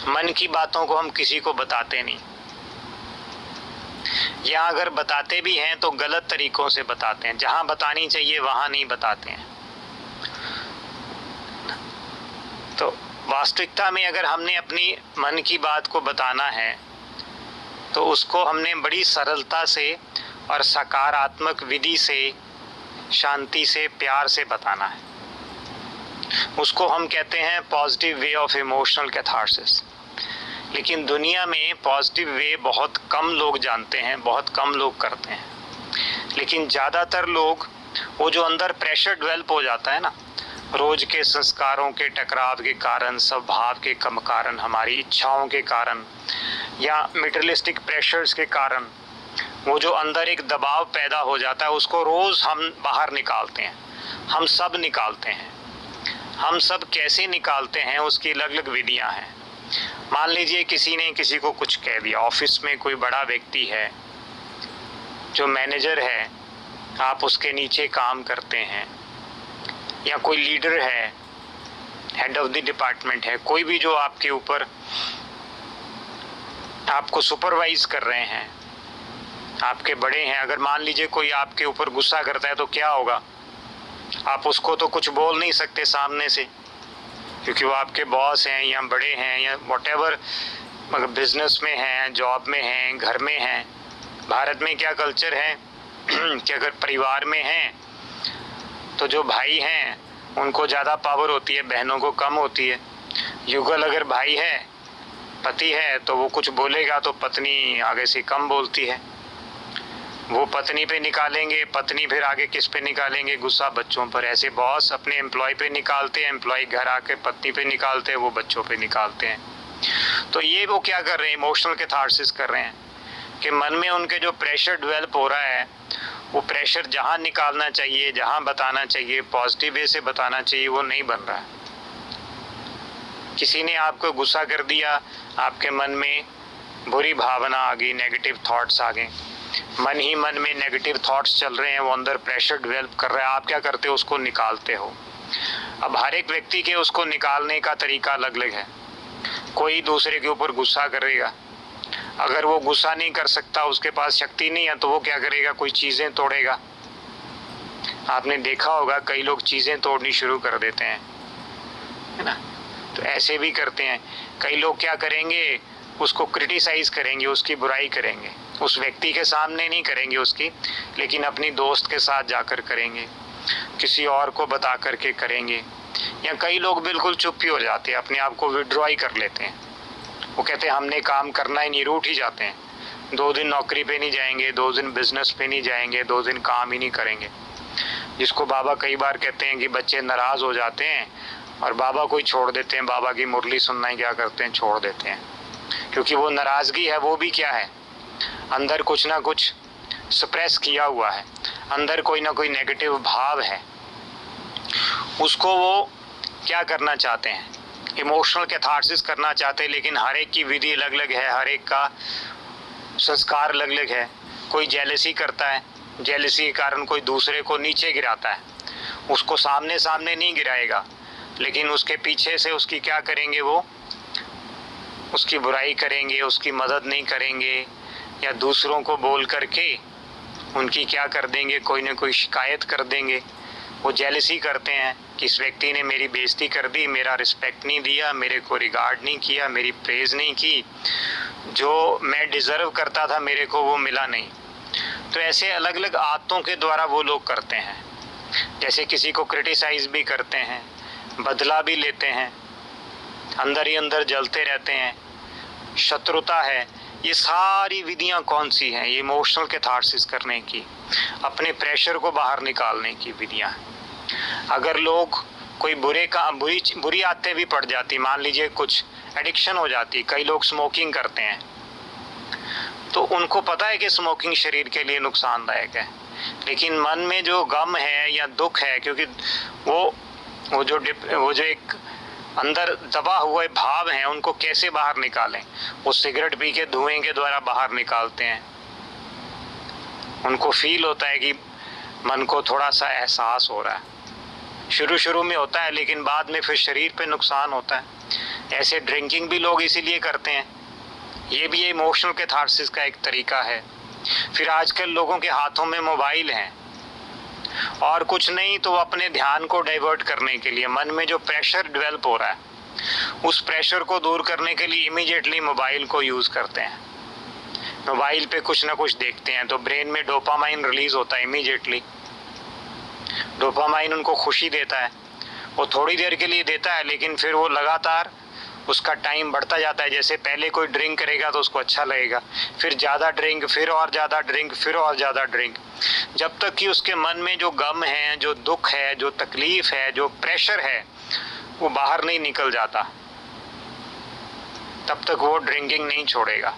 मन की बातों को हम किसी को बताते नहीं, या अगर बताते भी हैं तो गलत तरीकों से बताते हैं, जहां बतानी चाहिए वहां नहीं बताते हैं। तो वास्तविकता में अगर हमने अपनी मन की बात को बताना है तो उसको हमने बड़ी सरलता से और सकारात्मक विधि से, शांति से, प्यार से बताना है। उसको हम कहते हैं positive way of emotional catharsis. लेकिन दुनिया में पॉजिटिव वे बहुत कम लोग जानते हैं, बहुत कम लोग करते हैं। लेकिन ज़्यादातर लोग, वो जो अंदर प्रेशर डेवलप हो जाता है ना, रोज के संस्कारों के टकराव के कारण, स्वभाव के कम कारण, हमारी इच्छाओं के कारण, या मटेरियलिस्टिक प्रेशर्स के कारण, वो जो अंदर एक दबाव पैदा हो जाता है, उसको रोज़ हम बाहर निकालते हैं। हम सब निकालते हैं। हम सब कैसे निकालते हैं उसकी अलग अलग विधियाँ हैं। मान लीजिए किसी ने किसी को कुछ कह दिया, ऑफिस में कोई बड़ा व्यक्ति है जो मैनेजर है, आप उसके नीचे काम करते हैं, या कोई लीडर है, हेड ऑफ द डिपार्टमेंट है, कोई भी जो आपके ऊपर आपको सुपरवाइज कर रहे हैं, आपके बड़े हैं। अगर मान लीजिए कोई आपके ऊपर गुस्सा करता है तो क्या होगा, आप उसको तो कुछ बोल नहीं सकते सामने से, क्योंकि वो आपके बॉस हैं या बड़े हैं या व्हाटएवर, मगर बिजनेस में हैं, जॉब में हैं, घर में हैं। भारत में क्या कल्चर है कि अगर परिवार में हैं तो जो भाई हैं उनको ज़्यादा पावर होती है, बहनों को कम होती है। युगल अगर भाई है, पति है, तो वो कुछ बोलेगा तो पत्नी आगे से कम बोलती है। वो पत्नी पे निकालेंगे, पत्नी फिर आगे किस पे निकालेंगे, गुस्सा बच्चों पर। ऐसे बॉस अपने एम्प्लॉय पे निकालते हैं, एम्प्लॉय घर आके पत्नी पे निकालते हैं, वो बच्चों पे निकालते हैं। तो ये वो क्या कर रहे हैं, इमोशनल कैथार्सिस कर रहे हैं कि मन में उनके जो प्रेशर डेवलप हो रहा है वो प्रेशर जहाँ निकालना चाहिए, जहाँ बताना चाहिए, पॉजिटिव वे से बताना चाहिए, वो नहीं बन रहा है। किसी ने आपको गुस्सा कर दिया, आपके मन में बुरी भावना आ गई, नेगेटिव थॉट्स आ गए, मन ही मन में नेगेटिव थॉट्स चल रहे हैं, वो अंदर प्रेशर डेवलप कर रहा है। आप क्या करते हो? उसको निकालते हो। अब हर एक व्यक्ति के उसको निकालने का तरीका अलग अलग है। कोई दूसरे के ऊपर गुस्सा करेगा, अगर वो गुस्सा नहीं कर सकता, उसके पास शक्ति नहीं है, तो वो क्या करेगा? कोई चीज़ें तोड़ेगा। आपने देखा होगा कई लोग चीज़ें तोड़नी शुरू कर देते हैं, है ना? तो ऐसे भी करते हैं। कई लोग क्या करेंगे? उसको क्रिटिसाइज़ करेंगे, उसकी बुराई करेंगे। उस व्यक्ति के सामने नहीं करेंगे उसकी, लेकिन अपनी दोस्त के साथ जाकर करेंगे, किसी और को बता करके करेंगे। या कई लोग बिल्कुल चुप ही हो जाते हैं, अपने आप को विड्रॉ ही कर लेते हैं। वो कहते हैं हमने काम करना ही नहीं, रूठ ही जाते हैं। 2 दिन नौकरी पे नहीं जाएंगे, 2 दिन बिजनेस पे नहीं जाएंगे, 2 दिन काम ही नहीं करेंगे। जिसको बाबा कई बार कहते हैं कि बच्चे नाराज़ हो जाते हैं और बाबा को ही छोड़ देते हैं, बाबा की मुरली सुनना ही क्या करते हैं, छोड़ देते हैं। क्योंकि वो नाराज़गी है, वो भी क्या है? अंदर कुछ ना कुछ सप्रेस किया हुआ है, अंदर कोई ना कोई नेगेटिव भाव है। उसको वो क्या करना चाहते हैं? इमोशनल कैथार्सिस करना चाहते हैं, लेकिन हर एक की विधि अलग अलग है, हर एक का संस्कार अलग अलग है। कोई जेलसी करता है, जेलसी के कारण कोई दूसरे को नीचे गिराता है। उसको सामने सामने नहीं गिराएगा, लेकिन उसके पीछे से उसकी क्या करेंगे? वो उसकी बुराई करेंगे, उसकी मदद नहीं करेंगे, या दूसरों को बोल करके उनकी क्या कर देंगे? कोई ना कोई शिकायत कर देंगे। वो जेलसी करते हैं कि इस व्यक्ति ने मेरी बेइज्जती कर दी, मेरा रिस्पेक्ट नहीं दिया, मेरे को रिगार्ड नहीं किया, मेरी प्रेज़ नहीं की, जो मैं डिज़र्व करता था मेरे को वो मिला नहीं। तो ऐसे अलग अलग आदतों के द्वारा वो लोग करते हैं। जैसे किसी को क्रिटिसाइज़ भी करते हैं, बदला भी लेते हैं, अंदर ही अंदर जलते रहते हैं, शत्रुता है। ये सारी विधियां कौन सी हैं? ये इमोशनल कैथार्सिस करने की, अपने प्रेशर को बाहर निकालने की विधियां हैं। अगर लोग कोई बुरी आदतें भी पड़ जाती, मान लीजिए कुछ एडिक्शन हो जाती, कई लोग स्मोकिंग करते हैं, तो उनको पता है कि स्मोकिंग शरीर के लिए नुकसानदायक है, लेकिन मन में जो गम है या दुख है, क्योंकि वो जो एक अंदर दबा हुए भाव हैं, उनको कैसे बाहर निकालें? वो सिगरेट पी के धुएं के द्वारा बाहर निकालते हैं। उनको फील होता है कि मन को थोड़ा सा एहसास हो रहा है। शुरू में होता है, लेकिन बाद में फिर शरीर पे नुकसान होता है। ऐसे ड्रिंकिंग भी लोग इसीलिए करते हैं। ये भी इमोशनल कैथार्सिस का एक तरीका है। फिर आजकल लोगों के हाथों में मोबाइल हैं और कुछ नहीं, तो अपने ध्यान को डाइवर्ट करने के लिए, मन में जो प्रेशर डेवलप हो रहा है, उस प्रेशर को दूर करने के लिए इमीडिएटली मोबाइल को यूज़ करते हैं। मोबाइल पे कुछ ना कुछ देखते हैं तो ब्रेन में डोपामाइन रिलीज होता है इमीडिएटली। डोपामाइन उनको खुशी देता है, वो थोड़ी देर के लिए देता है, लेकिन फिर वो लगातार उसका टाइम बढ़ता जाता है। जैसे पहले कोई ड्रिंक करेगा तो उसको अच्छा लगेगा, फिर ज़्यादा ड्रिंक, फिर और ज़्यादा ड्रिंक, फिर और ज़्यादा ड्रिंक, जब तक कि उसके मन में जो गम है, जो दुख है, जो तकलीफ़ है, जो प्रेशर है, वो बाहर नहीं निकल जाता, तब तक वो ड्रिंकिंग नहीं छोड़ेगा,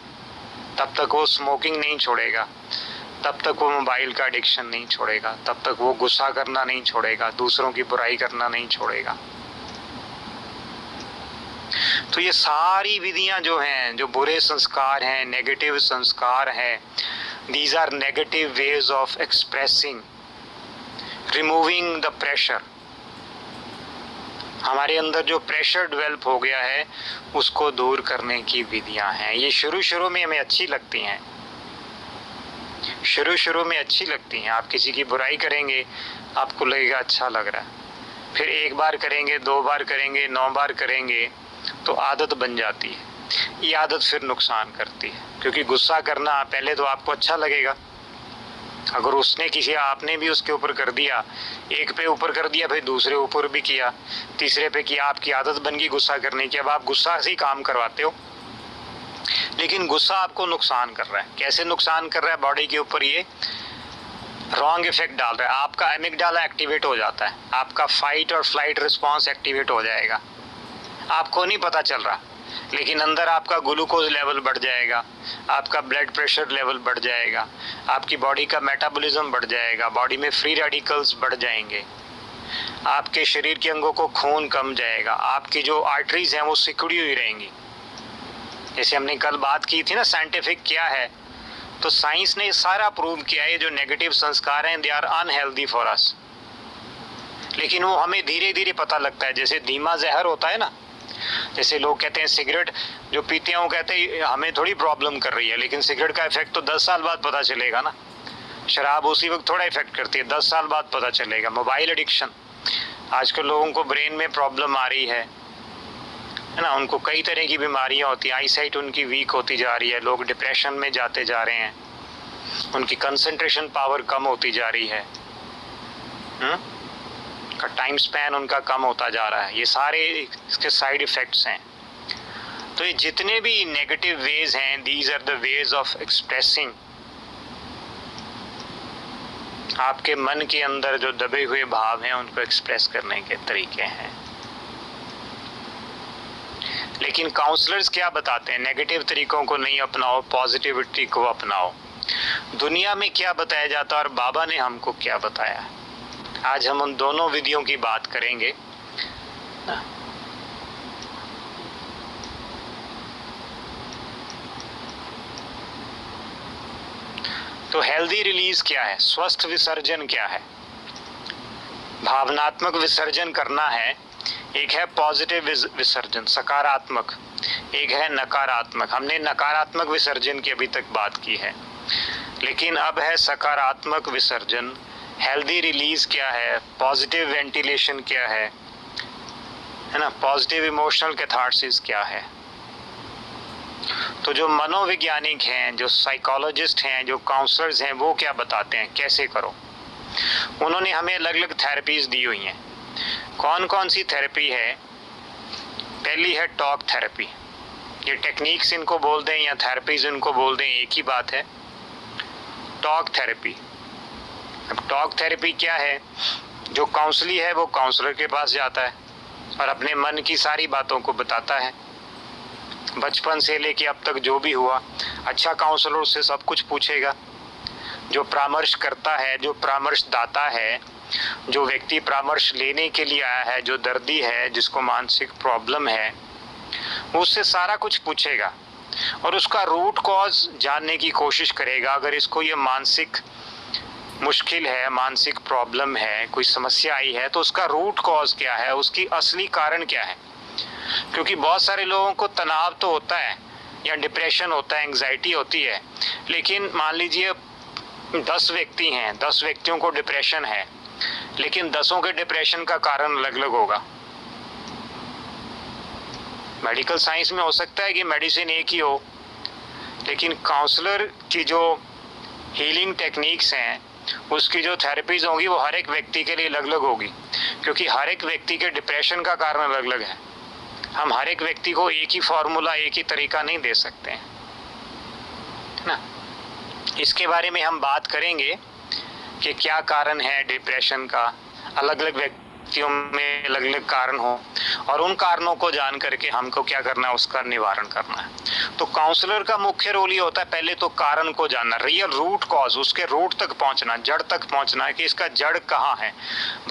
तब तक वो स्मोकिंग नहीं छोड़ेगा, तब तक वो मोबाइल का एडिक्शन नहीं छोड़ेगा, तब तक वो गुस्सा करना नहीं छोड़ेगा, दूसरों की बुराई करना नहीं छोड़ेगा। तो ये सारी विधियां जो हैं, जो बुरे संस्कार हैं, नेगेटिव संस्कार हैं, these are negative ways of expressing, removing the pressure। हमारे अंदर जो प्रेशर डेवलप हो गया है उसको दूर करने की विधियां हैं। ये शुरू में हमें अच्छी लगती हैं, शुरू में अच्छी लगती हैं। आप किसी की बुराई करेंगे, आपको लगेगा अच्छा लग रहा है, फिर 1 बार करेंगे, 2 बार करेंगे, 9 बार करेंगे, तो आदत बन जाती है। ये आदत फिर नुकसान करती है, क्योंकि गुस्सा करना पहले तो आपको अच्छा लगेगा, अगर उसने किसी, आपने भी उसके ऊपर कर दिया, एक पे ऊपर कर दिया, फिर दूसरे ऊपर भी किया, तीसरे पे किया, आपकी आदत बन गई गुस्सा करने की। अब आप गुस्सा से ही काम करवाते हो, लेकिन गुस्सा आपको नुकसान कर रहा है। कैसे नुकसान कर रहा है? बॉडी के ऊपर ये रॉन्ग इफेक्ट डाल रहा है। आपका एमिगडाला एक्टिवेट हो जाता है, आपका फाइट और फ्लाइट रिस्पॉन्स एक्टिवेट हो जाएगा, आपको नहीं पता चल रहा। लेकिन अंदर आपका ग्लूकोज लेवल बढ़ जाएगा, आपका ब्लड प्रेशर लेवल बढ़ जाएगा, आपकी बॉडी का मेटाबॉलिज्म बढ़ जाएगा, बॉडी में फ्री रेडिकल्स बढ़ जाएंगे, आपके शरीर के अंगों को खून कम जाएगा, आपकी जो आर्टरीज हैं वो सिकुड़ी हुई रहेंगी। जैसे हमने कल बात की थी ना साइंटिफिक क्या है, तो साइंस ने सारा प्रूव किया है जो नेगेटिव संस्कार हैं they are unhealthy for us. लेकिन वो हमें धीरे धीरे पता लगता है, जैसे धीमा जहर होता है ना, जैसे लोग कहते हैं सिगरेट जो पीते हैं वो कहते हैं हमें थोड़ी प्रॉब्लम कर रही है, लेकिन सिगरेट का इफेक्ट तो 10 साल बाद पता चलेगा ना। शराब उसी वक्त थोड़ा इफेक्ट करती है, 10 साल बाद पता चलेगा। मोबाइल एडिक्शन, आजकल लोगों को ब्रेन में प्रॉब्लम आ रही है ना, उनको कई तरह की बीमारियां होती हैं, आईसाइट उनकी वीक होती जा रही है, लोग डिप्रेशन में जाते जा रहे हैं, उनकी कंसंट्रेशन पावर कम होती जा रही है, का टाइम स्पैन उनका कम होता जा रहा है। ये सारे इसके साइड इफ़ेक्ट्स हैं। तो ये जितने भी नेगेटिव वेज हैं, these are the ways of expressing, आपके मन के अंदर जो दबे हुए भाव हैं उनको एक्सप्रेस करने के तरीके हैं। लेकिन काउंसलर्स क्या बताते हैं, नेगेटिव तरीकों को नहीं अपनाओ, पॉजिटिविटी को अपनाओ। दुनिया में क्या बताया जाता है और बाबा ने हमको क्या बताया, आज हम उन दोनों विधियों की बात करेंगे। तो हेल्दी रिलीज क्या है, स्वस्थ विसर्जन क्या है। भावनात्मक विसर्जन करना है, एक है पॉजिटिव विसर्जन सकारात्मक, एक है नकारात्मक। हमने नकारात्मक विसर्जन की अभी तक बात की है, लेकिन अब है सकारात्मक विसर्जन। हेल्दी रिलीज क्या है, पॉजिटिव वेंटिलेशन क्या है ना, पॉजिटिव इमोशनल कैथार्सिस क्या है। तो जो मनोवैज्ञानिक हैं, जो साइकोलॉजिस्ट हैं, जो काउंसलर्स हैं, वो क्या बताते हैं कैसे करो। उन्होंने हमें अलग अलग थेरेपीज दी हुई हैं। कौन कौन सी थेरेपी है, पहली है टॉक थेरेपी। ये टेक्निक्स इनको बोल दें या थेरेपीज इनको बोल दें, एक ही बात है, टॉक थेरेपी। अब टॉक थेरेपी क्या है, जो काउंसली है वो काउंसलर के पास जाता है और अपने मन की सारी बातों को बताता है, बचपन से लेके अब तक जो भी हुआ। अच्छा काउंसलर उससे सब कुछ पूछेगा। जो परामर्श करता है, जो परामर्श दाता है, जो व्यक्ति परामर्श लेने के लिए आया है, जो दर्दी है, जिसको मानसिक प्रॉब्लम है, उससे सारा कुछ पूछेगा और उसका रूट कॉज जानने की कोशिश करेगा। अगर इसको ये मानसिक मुश्किल है, मानसिक प्रॉब्लम है, कोई समस्या आई है, तो उसका रूट कॉज क्या है, उसकी असली कारण क्या है। क्योंकि बहुत सारे लोगों को तनाव तो होता है या डिप्रेशन होता है, एंग्जाइटी होती है, लेकिन मान लीजिए 10 व्यक्ति हैं, 10 व्यक्तियों को डिप्रेशन है, लेकिन 10 के डिप्रेशन का कारण अलग अलग होगा। मेडिकल साइंस में हो सकता है कि मेडिसिन एक ही हो, लेकिन काउंसलर की जो हीलिंग टेक्निक्स हैं, उसकी जो थेरेपीज होंगी वो हर एक व्यक्ति के लिए अलग अलग होगी, क्योंकि हर एक व्यक्ति के डिप्रेशन का कारण अलग अलग है। हम हर एक व्यक्ति को एक ही फॉर्मूला, एक ही तरीका नहीं दे सकते हैं ना। इसके बारे में हम बात करेंगे कि क्या कारण है डिप्रेशन का, अलग अलग व्यक्तियों में अलग अलग कारण हो, और उन कारणों को जान करके हमको क्या करना है, उसका निवारण करना है। तो काउंसलर का मुख्य रोल ये होता है, पहले तो कारण को जानना, रियल रूट कॉज, उसके रूट तक पहुंचना, जड़ तक पहुंचना है कि इसका जड़ कहाँ है।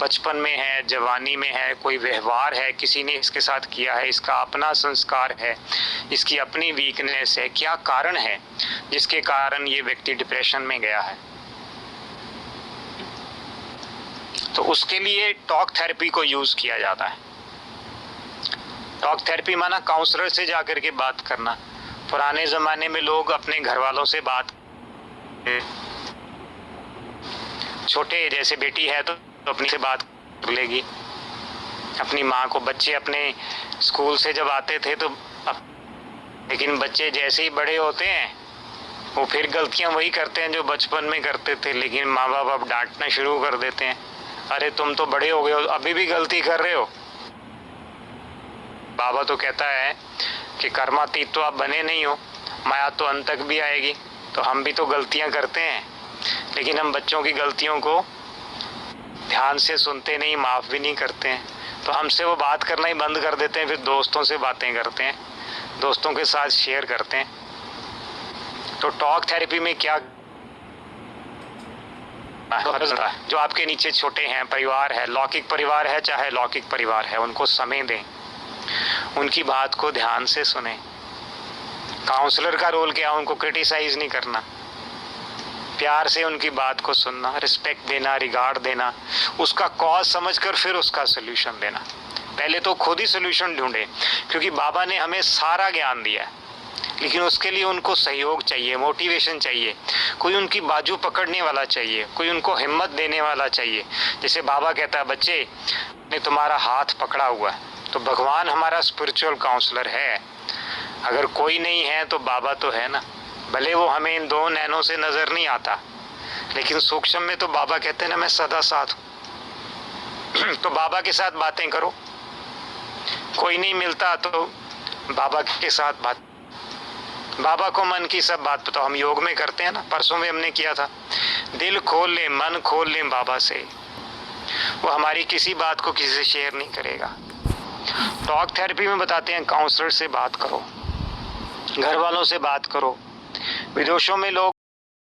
बचपन में है, जवानी में है, कोई व्यवहार है किसी ने इसके साथ किया है, इसका अपना संस्कार है, इसकी अपनी वीकनेस है, क्या कारण है जिसके कारण ये व्यक्ति डिप्रेशन में गया है। तो उसके लिए टॉक थेरेपी को यूज किया जाता है। टॉक थेरेपी माना काउंसलर से जाकर के बात करना। पुराने ज़माने में लोग अपने घर वालों से बात, छोटे जैसे बेटी है तो अपनी से बात कर लेगी, अपनी माँ को। बच्चे अपने स्कूल से जब आते थे तो लेकिन बच्चे जैसे ही बड़े होते हैं वो फिर गलतियाँ वही करते हैं जो बचपन में करते थे, लेकिन माँ बाप अब डांटना शुरू कर देते हैं, अरे तुम तो बड़े हो गए हो, अभी भी गलती कर रहे हो। बाबा तो कहता है कि कर्मातीत तो आप बने नहीं हो, माया तो अंत तक भी आएगी। तो हम भी तो गलतियां करते हैं, लेकिन हम बच्चों की गलतियों को ध्यान से सुनते नहीं, माफ़ भी नहीं करते हैं। तो हमसे वो बात करना ही बंद कर देते हैं, फिर दोस्तों से बातें करते हैं। दोस्तों के साथ शेयर करते हैं। तो टॉक थेरेपी में क्या, जो आपके नीचे छोटे हैं, परिवार है, लौकिक परिवार है चाहे लौकिक परिवार है, उनको समय दें, उनकी बात को ध्यान से सुने। काउंसलर का रोल क्या, उनको क्रिटिसाइज नहीं करना, प्यार से उनकी बात को सुनना, रिस्पेक्ट देना, रिगार्ड देना, उसका कॉज समझकर फिर उसका सोल्यूशन देना। पहले तो खुद ही सोल्यूशन ढूंढे, क्योंकि बाबा ने हमें सारा ज्ञान दिया है, लेकिन उसके लिए उनको सहयोग चाहिए, मोटिवेशन चाहिए, कोई उनकी बाजू पकड़ने वाला चाहिए, कोई उनको हिम्मत देने वाला चाहिए। जैसे बाबा कहता है, बच्चे ने तुम्हारा हाथ पकड़ा हुआ है, तो भगवान हमारा स्पिरिचुअल काउंसलर है। अगर कोई नहीं है तो बाबा तो है ना। भले वो हमें इन 2 नैनों से नजर नहीं आता, लेकिन सूक्ष्म में तो बाबा कहते हैं ना, मैं सदा साथ हूँ। तो बाबा के साथ बातें करो, कोई नहीं मिलता तो बाबा के साथ बात, बाबा को मन की सब बात बताओ। हम योग में करते हैं ना, परसों में हमने किया था, दिल खोल ले, मन खोल ले बाबा से, वो हमारी किसी बात को किसी से शेयर नहीं करेगा। टॉक थेरेपी में बताते हैं, काउंसलर से बात करो, घर वालों से बात करो। विदेशों में लोग